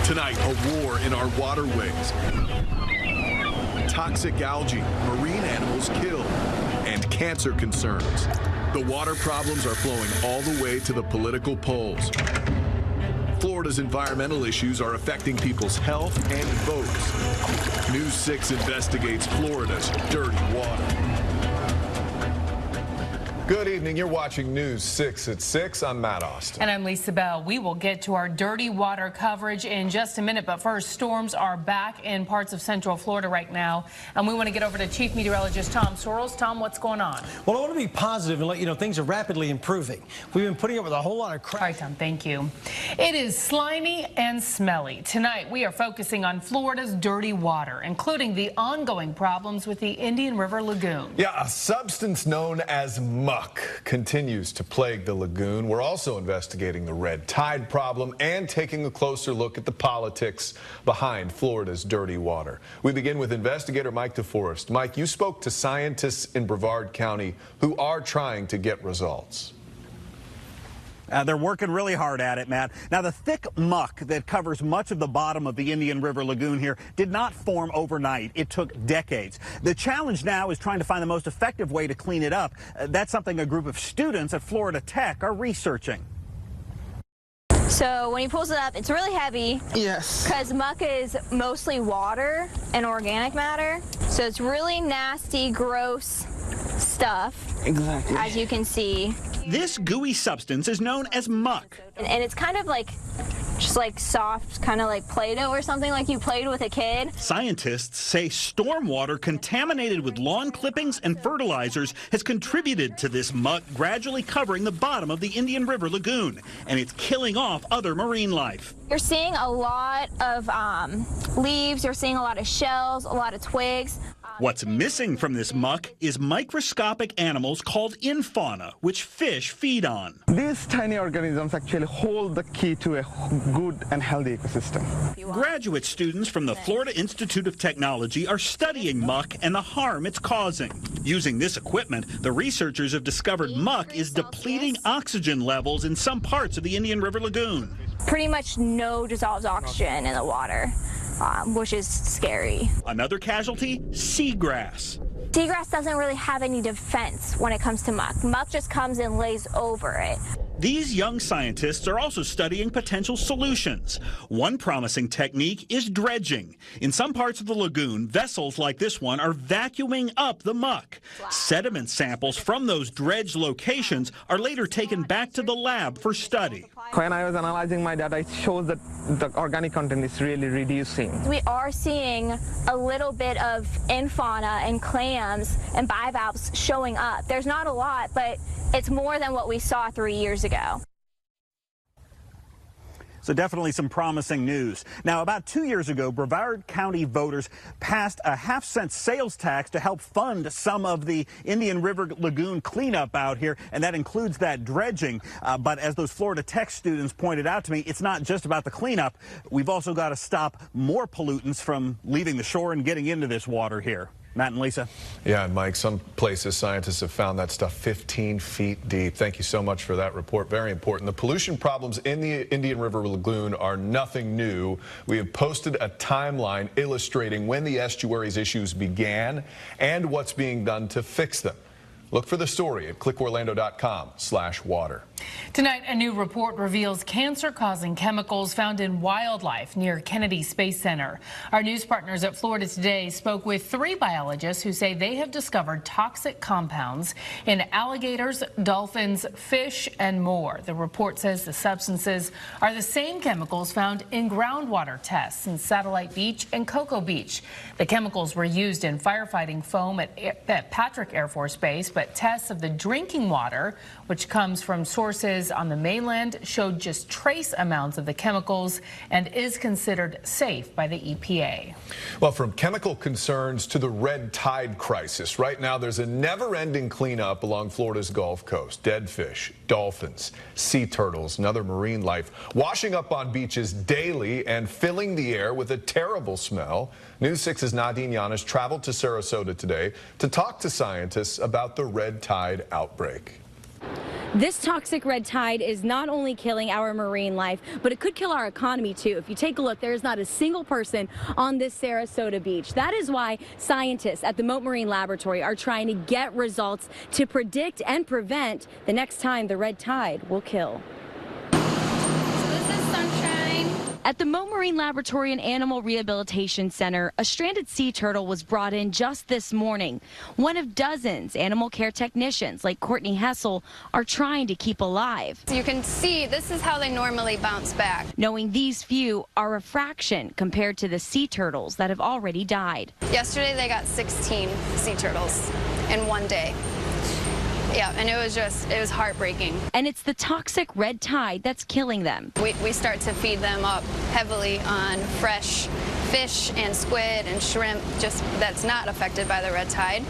Tonight, a war in our waterways. Toxic algae, marine animals killed, and cancer concerns. The water problems are flowing all the way to the political polls. Florida's environmental issues are affecting people's health and votes. News 6 investigates Florida's dirty water. Good evening. You're watching News 6 at 6. I'm Matt Austin. And I'm Lisa Bell. We will get to our dirty water coverage in just a minute. But first, storms are back in parts of Central Florida right now. And we want to get over to Chief Meteorologist Tom Sorrells. Tom, what's going on? Well, I want to be positive and let you know things are rapidly improving. We've been putting up with a whole lot of crap. All right, Tom, thank you. It is slimy and smelly. Tonight, we are focusing on Florida's dirty water, including the ongoing problems with the Indian River Lagoon. Yeah, a substance known as muck continues to plague the lagoon. We're also investigating the red tide problem and taking a closer look at the politics behind Florida's dirty water. We begin with investigator Mike DeForest. Mike, you spoke to scientists in Brevard County who are trying to get results. They're working really hard at it, Matt. Now, the thick muck that covers much of the bottom of the Indian River Lagoon here did not form overnight. It took decades. The challenge now is trying to find the most effective way to clean it up. That's something a group of students at Florida Tech are researching. So when he pulls it up, it's really heavy. Yes. Because muck is mostly water and organic matter. So it's really nasty, gross stuff. Exactly. As you can see. This gooey substance is known as muck. And it's kind of like, just like soft, kind of like Play-Doh or something like you played with a kid. Scientists say stormwater contaminated with lawn clippings and fertilizers has contributed to this muck gradually covering the bottom of the Indian River Lagoon, and it's killing off other marine life. You're seeing a lot of leaves, you're seeing a lot of shells, a lot of twigs. What's missing from this muck is microscopic animals called infauna, which fish feed on. These tiny organisms actually hold the key to a good and healthy ecosystem. Graduate students from the Florida Institute of Technology are studying muck and the harm it's causing. Using this equipment, the researchers have discovered muck is depleting oxygen levels in some parts of the Indian River Lagoon. Pretty much no dissolved oxygen in the water. Which is scary. Another casualty, seagrass. Seagrass doesn't really have any defense when it comes to muck. Muck just comes and lays over it. These young scientists are also studying potential solutions. One promising technique is dredging. In some parts of the lagoon, vessels like this one are vacuuming up the muck. Sediment samples from those dredged locations are later taken back to the lab for study. When I was analyzing my data, it shows that the organic content is really reducing. We are seeing a little bit of infauna and clams and bivalves showing up. There's not a lot, but it's more than what we saw 3 years ago. So definitely some promising news. Now, about 2 years ago, Brevard County voters passed a half-cent sales tax to help fund some of the Indian River Lagoon cleanup out here, and that includes that dredging. But as those Florida Tech students pointed out to me, it's not just about the cleanup. We've also got to stop more pollutants from leaving the shore and getting into this water here. Matt and Lisa. Yeah, and Mike, some places scientists have found that stuff 15 feet deep. Thank you so much for that report. Very important. The pollution problems in the Indian River Lagoon are nothing new. We have posted a timeline illustrating when the estuary's issues began and what's being done to fix them. Look for the story at clickorlando.com/water. Tonight, a new report reveals cancer-causing chemicals found in wildlife near Kennedy Space Center. Our news partners at Florida Today spoke with 3 biologists who say they have discovered toxic compounds in alligators, dolphins, fish, and more. The report says the substances are the same chemicals found in groundwater tests in Satellite Beach and Cocoa Beach. The chemicals were used in firefighting foam at Patrick Air Force Base, but tests of the drinking water, which comes from sources on the mainland, showed just trace amounts of the chemicals and is considered safe by the EPA. Well, from chemical concerns to the red tide crisis, right now there's a never-ending cleanup along Florida's Gulf Coast. Dead fish, dolphins, sea turtles, and other marine life washing up on beaches daily and filling the air with a terrible smell. News 6's Nadine Yanis traveled to Sarasota today to talk to scientists about the red tide outbreak. This toxic red tide is not only killing our marine life, but it could kill our economy too. If you take a look, there is not a single person on this Sarasota beach. That is why scientists at the Mote Marine Laboratory are trying to get results to predict and prevent the next time the red tide will kill. At the Mote Marine Laboratory and Animal Rehabilitation Center, a stranded sea turtle was brought in just this morning. One of dozens animal care technicians like Courtney Hessel are trying to keep alive. You can see this is how they normally bounce back. Knowing these few are a fraction compared to the sea turtles that have already died. Yesterday they got 16 sea turtles in one day. Yeah, and it was heartbreaking. And it's the toxic red tide that's killing them. We start to feed them up heavily on fresh fish and squid and shrimp, just that's not affected by the red tide.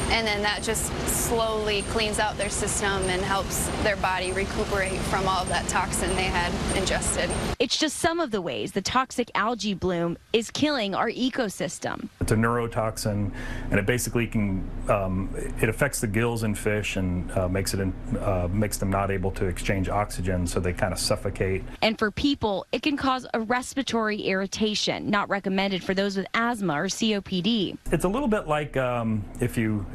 And then that just slowly cleans out their system and helps their body recuperate from all of that toxin they had ingested. It's just some of the ways the toxic algae bloom is killing our ecosystem. It's a neurotoxin, and it basically can, it affects the gills in fish and makes them not able to exchange oxygen, so they kind of suffocate. And for people, it can cause a respiratory irritation, not recommended for those with asthma or COPD. It's a little bit like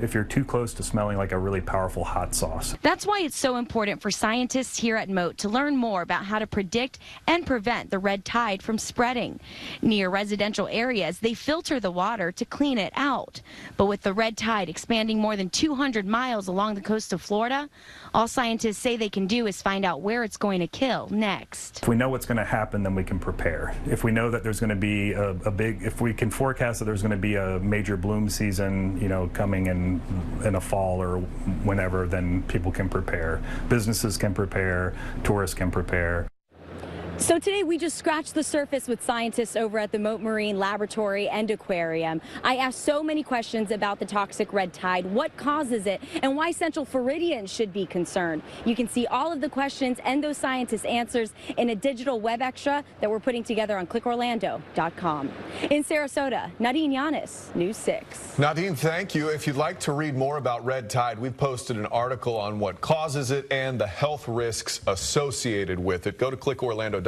if you're too close to smelling like a really powerful hot sauce. That's why it's so important for scientists here at Mote to learn more about how to predict and prevent the red tide from spreading. Near residential areas, they filter the water to clean it out. But with the red tide expanding more than 200 miles along the coast of Florida, all scientists say they can do is find out where it's going to kill next. If we know what's going to happen, then we can prepare. If we know that there's going to be if we can forecast that there's going to be a major bloom season, coming in a fall or whenever, then people can prepare. Businesses can prepare, tourists can prepare. So today we just scratched the surface with scientists over at the Mote Marine Laboratory and Aquarium. I asked so many questions about the toxic red tide, what causes it, and why Central Floridians should be concerned. You can see all of the questions and those scientists' answers in a digital web extra that we're putting together on clickorlando.com. In Sarasota, Nadine Yanis, News 6. Nadine, thank you. If you'd like to read more about red tide, we've posted an article on what causes it and the health risks associated with it. Go to clickorlando.com/water.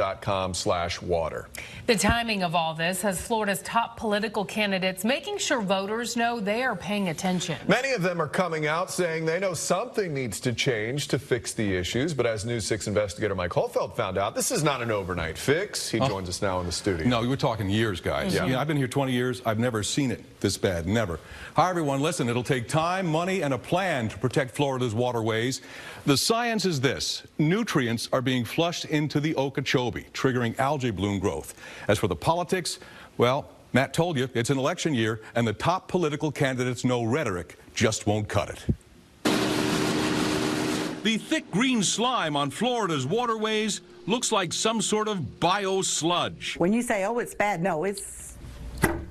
The timing of all this has Florida's top political candidates making sure voters know they are paying attention. Many of them are coming out saying they know something needs to change to fix the issues. But as News 6 investigator Mike Holfeld found out, this is not an overnight fix. He joins us now in the studio. No, we're talking years, guys. Yeah. I've been here 20 years. I've never seen it this bad. Never. Hi, everyone. Listen, it'll take time, money, and a plan to protect Florida's waterways. The science is this. Nutrients are being flushed into the Okeechobee, triggering algae bloom growth. As for the politics, well, Matt told you, it's an election year, and the top political candidates know rhetoric just won't cut it. The thick green slime on Florida's waterways looks like some sort of bio-sludge. When you say, oh, it's bad, no, it's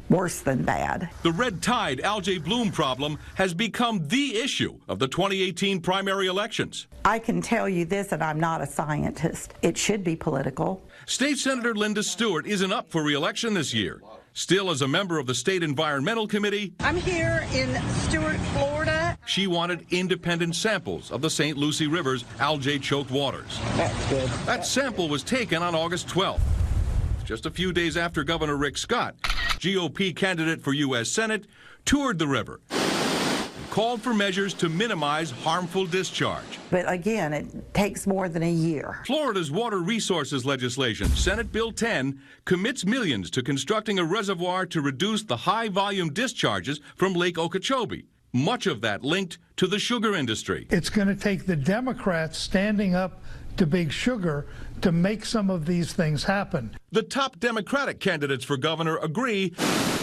worse than bad. The red tide algae bloom problem has become the issue of the 2018 primary elections. I can tell you this, and I'm not a scientist. It should be political. State Senator Linda Stewart isn't up for re-election this year. Still, as a member of the State Environmental Committee, I'm here in Stewart, Florida. She wanted independent samples of the St. Lucie River's algae-choked waters. That's good. That sample was taken on August 12th. Just a few days after Governor Rick Scott, GOP candidate for U.S. Senate, toured the river, called for measures to minimize harmful discharge. But again, it takes more than a year. Florida's water resources legislation, Senate Bill 10, commits millions to constructing a reservoir to reduce the high-volume discharges from Lake Okeechobee, much of that linked to the sugar industry. It's going to take the Democrats standing up to Big Sugar to make some of these things happen. The top Democratic candidates for governor agree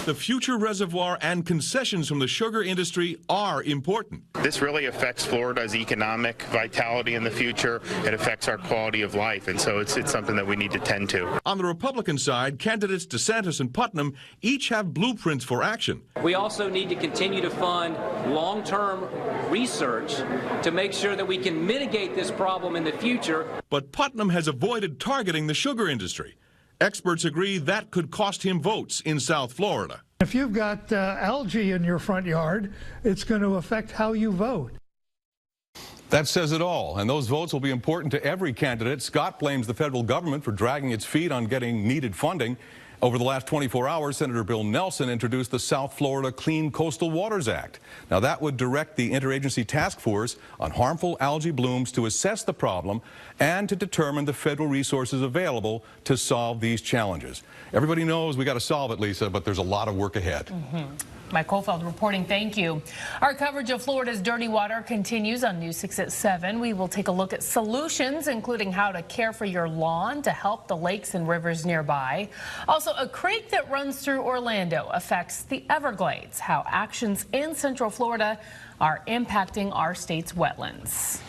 the future reservoir and concessions from the sugar industry are important. This really affects Florida's economic vitality in the future. It affects our quality of life, and so it's something that we need to tend to. On the Republican side, candidates DeSantis and Putnam each have blueprints for action. We also need to continue to fund long-term research to make sure that we can mitigate this problem in the future. But Putnam has avoided targeting the sugar industry. Experts agree that could cost him votes in South Florida. If you've got algae in your front yard, it's going to affect how you vote. That says it all, and those votes will be important to every candidate. Scott blames the federal government for dragging its feet on getting needed funding. Over the last 24 hours, Senator Bill Nelson introduced the South Florida Clean Coastal Waters Act. Now, that would direct the interagency task force on harmful algae blooms to assess the problem and to determine the federal resources available to solve these challenges. Everybody knows we got to solve it, Lisa, but there's a lot of work ahead. Mike Colfeld reporting. Thank you. Our coverage of Florida's dirty water continues on News 6 at 7. We will take a look at solutions, including how to care for your lawn to help the lakes and rivers nearby. Also, a creek that runs through Orlando affects the Everglades, how actions in Central Florida are impacting our state's wetlands.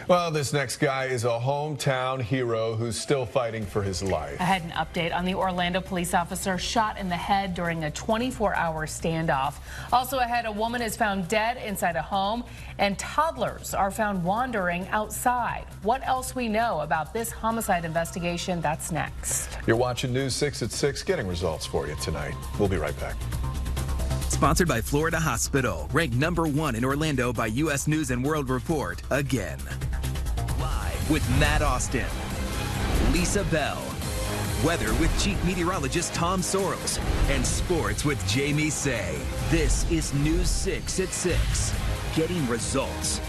Well, this next guy is a hometown hero who's still fighting for his life. I had an update on the Orlando police officer shot in the head during a 24-hour standoff. Also ahead, a woman is found dead inside a home, and toddlers are found wandering outside. What else we know about this homicide investigation, that's next. You're watching News 6 at 6, getting results for you tonight. We'll be right back. Sponsored by Florida Hospital, ranked #1 in Orlando by U.S. News and World Report again. Live with Matt Austin, Lisa Bell, weather with Chief Meteorologist Tom Sorrells, and sports with Jamie Say. This is News 6 at 6, getting results.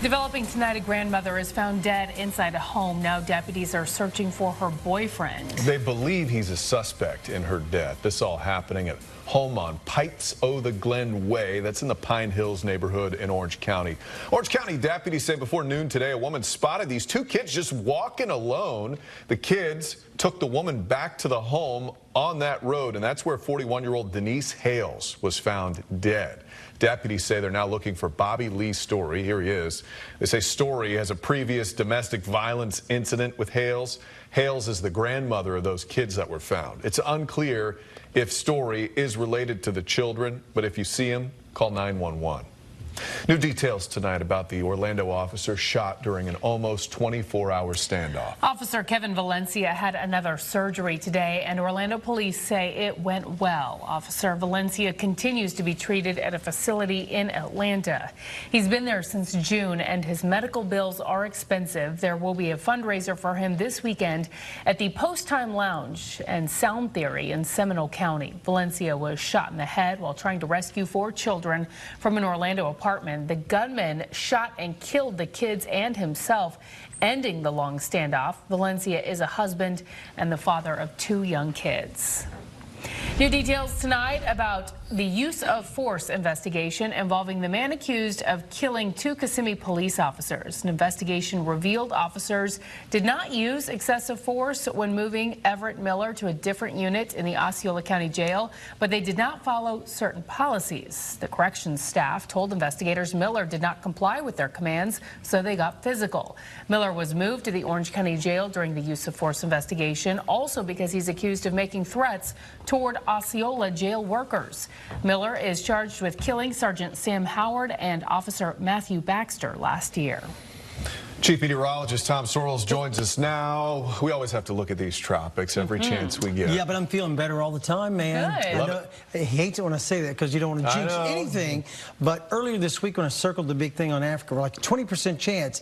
Developing tonight, a grandmother is found dead inside a home. Now deputies are searching for her boyfriend. They believe he's a suspect in her death. This all happening at home on Pikes O' the Glen Way. That's in the Pine Hills neighborhood in Orange County. Orange County deputies say before noon today, a woman spotted these two kids just walking alone. The kids took the woman back to the home on that road, and that's where 41-year-old Denise Hales was found dead. Deputies say they're now looking for Bobby Lee Story. Here he is. They say Story has a previous domestic violence incident with Hales. Hales is the grandmother of those kids that were found. It's unclear if Story is related to the children, but if you see him, call 911. New details tonight about the Orlando officer shot during an almost 24-hour standoff. Officer Kevin Valencia had another surgery today, and Orlando police say it went well. Officer Valencia continues to be treated at a facility in Atlanta. He's been there since June, and his medical bills are expensive. There will be a fundraiser for him this weekend at the Post Time Lounge and Sound Theory in Seminole County. Valencia was shot in the head while trying to rescue 4 children from an Orlando apartment. The gunman shot and killed the kids and himself, ending the long standoff. Valencia is a husband and the father of 2 young kids. New details tonight about the use of force investigation involving the man accused of killing 2 Kissimmee police officers. An investigation revealed officers did not use excessive force when moving Everett Miller to a different unit in the Osceola County Jail, but they did not follow certain policies. The corrections staff told investigators Miller did not comply with their commands, so they got physical. Miller was moved to the Orange County Jail during the use of force investigation, also because he's accused of making threats toward Osceola jail workers. Miller is charged with killing Sergeant Sam Howard and Officer Matthew Baxter last year. Chief Meteorologist Tom Sorrells joins us now. We always have to look at these tropics every chance we get. Yeah, but I'm feeling better all the time, man. I hate it when I say that because you don't want to jinx anything. But earlier this week when I circled the big thing on Africa, we're like 20% chance,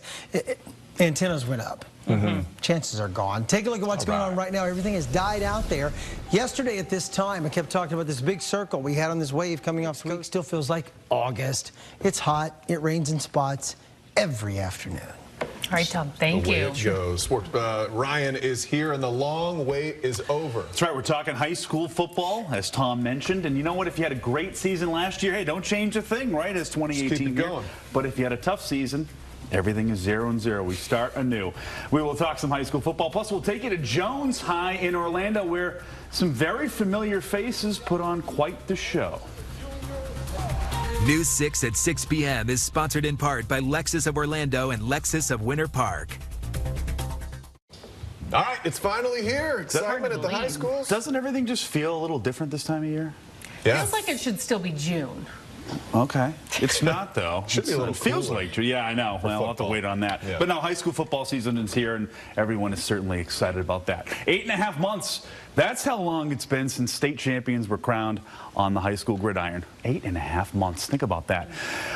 antennas went up. Chances are gone. Take a look at what's going on right now. Everything has died out there. Yesterday at this time, I kept talking about this big circle we had on this wave coming off the week. Still feels like August. It's hot. It rains in spots every afternoon. All right, Tom, thank you. The way it goes. Ryan is here, and the long wait is over. That's right. We're talking high school football, as Tom mentioned. And you know what? If you had a great season last year, hey, don't change a thing, right? As 2018 just keep it going. But if you had a tough season, everything is 0-0. We start anew. We will talk some high school football. Plus, we'll take you to Jones High in Orlando, where some very familiar faces put on quite the show. News 6 at 6 p.m. is sponsored in part by Lexus of Orlando and Lexus of Winter Park. All right, it's finally here. Excitement at the high schools. Doesn't everything just feel a little different this time of year? Yeah. Feels like it should still be June. Okay. It's not, though. Should be a little It feels cooler. like, yeah, I know. Well, I'll have to wait on that. Yeah. But now high school football season is here, and everyone is certainly excited about that. 8.5 months. That's how long it's been since state champions were crowned on the high school gridiron. 8.5 months. Think about that.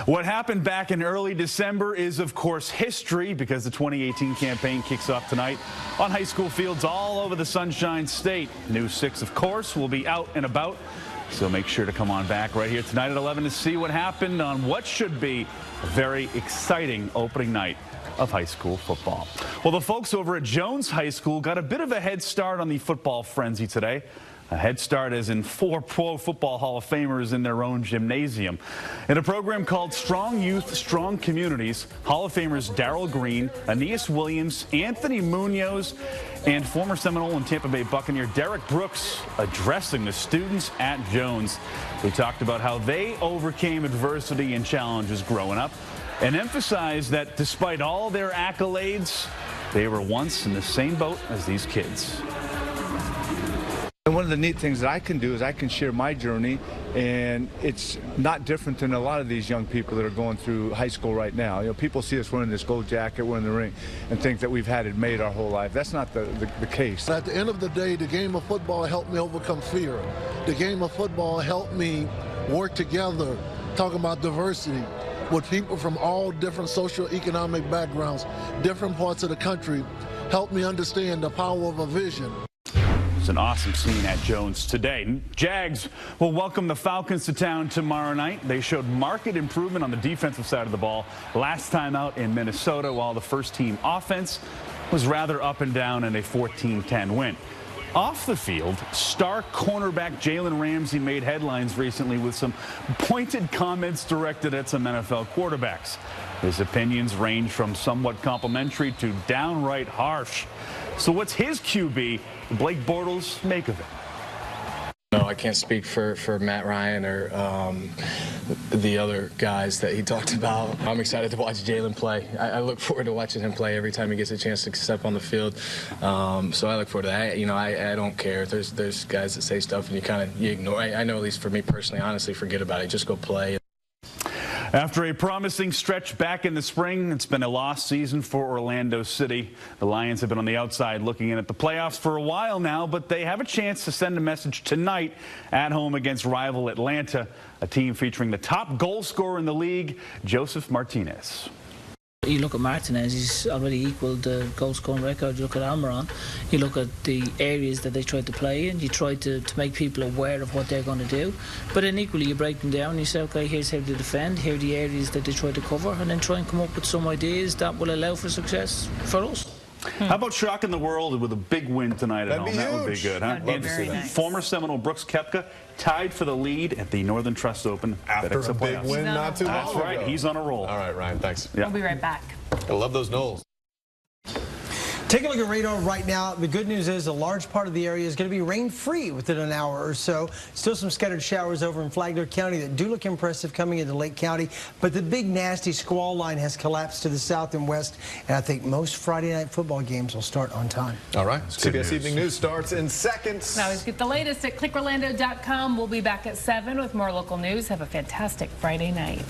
What happened back in early December is, of course, history, because the 2018 campaign kicks off tonight on high school fields all over the Sunshine State. News 6, of course, will be out and about. So make sure to come on back right here tonight at 11 to see what happened on what should be a very exciting opening night of high school football. Well, the folks over at Jones High School got a bit of a head start on the football frenzy today. A head start as in 4 Pro Football Hall of Famers in their own gymnasium. In a program called Strong Youth, Strong Communities, Hall of Famers Darrell Green, Aeneas Williams, Anthony Munoz, and former Seminole and Tampa Bay Buccaneer Derek Brooks addressing the students at Jones. They talked about how they overcame adversity and challenges growing up, and emphasized that despite all their accolades, they were once in the same boat as these kids. And one of the neat things that I can do is I can share my journey, and it's not different than a lot of these young people that are going through high school right now. You know, people see us wearing this gold jacket, we're in the ring, and think that we've had it made our whole life. That's not the case. At the end of the day, the game of football helped me overcome fear. The game of football helped me work together, talking about diversity, with people from all different socio-economic backgrounds, different parts of the country, helped me understand the power of a vision. It's an awesome scene at Jones today. Jags will welcome the Falcons to town tomorrow night. They showed marked improvement on the defensive side of the ball last time out in Minnesota, while the first-team offense was rather up and down in a 14-10 win. Off the field, star cornerback Jalen Ramsey made headlines recently with some pointed comments directed at some NFL quarterbacks. His opinions range from somewhat complimentary to downright harsh. So what's his QB, Blake Bortles, make of it? No, I can't speak for Matt Ryan or the other guys that he talked about. I'm excited to watch Jalen play. I look forward to watching him play every time he gets a chance to step on the field. So I look forward to that. You know, I don't care. There's guys that say stuff and you ignore. I know, at least for me personally, honestly, forget about it. Just go play. After a promising stretch back in the spring, it's been a lost season for Orlando City. The Lions have been on the outside looking in at the playoffs for a while now, but they have a chance to send a message tonight at home against rival Atlanta, a team featuring the top goal scorer in the league, Joseph Martinez. You look at Martinez, he's already equaled the goal-scoring record. You look at Almiron, you look at the areas that they tried to play in, you try to make people aware of what they're going to do. But then equally, you break them down and you say, okay, here's how to defend, here are the areas that they try to cover, and then try and come up with some ideas that will allow for success for us. How about shocking the world with a big win tonight at home? That would be good, huh? That'd be very nice. Former Seminole Brooks Koepka tied for the lead at the Northern Trust Open. After a big win not too long ago. That's right. He's on a roll. All right, Ryan, thanks. We'll be right back. I love those Knowles. Take a look at radar right now. The good news is a large part of the area is going to be rain-free within an hour or so. Still some scattered showers over in Flagler County that do look impressive coming into Lake County, but the big nasty squall line has collapsed to the south and west, and I think most Friday night football games will start on time. All right, CBS Evening News starts in seconds. Now let's get the latest at clickorlando.com. We'll be back at 7 with more local news. Have a fantastic Friday night.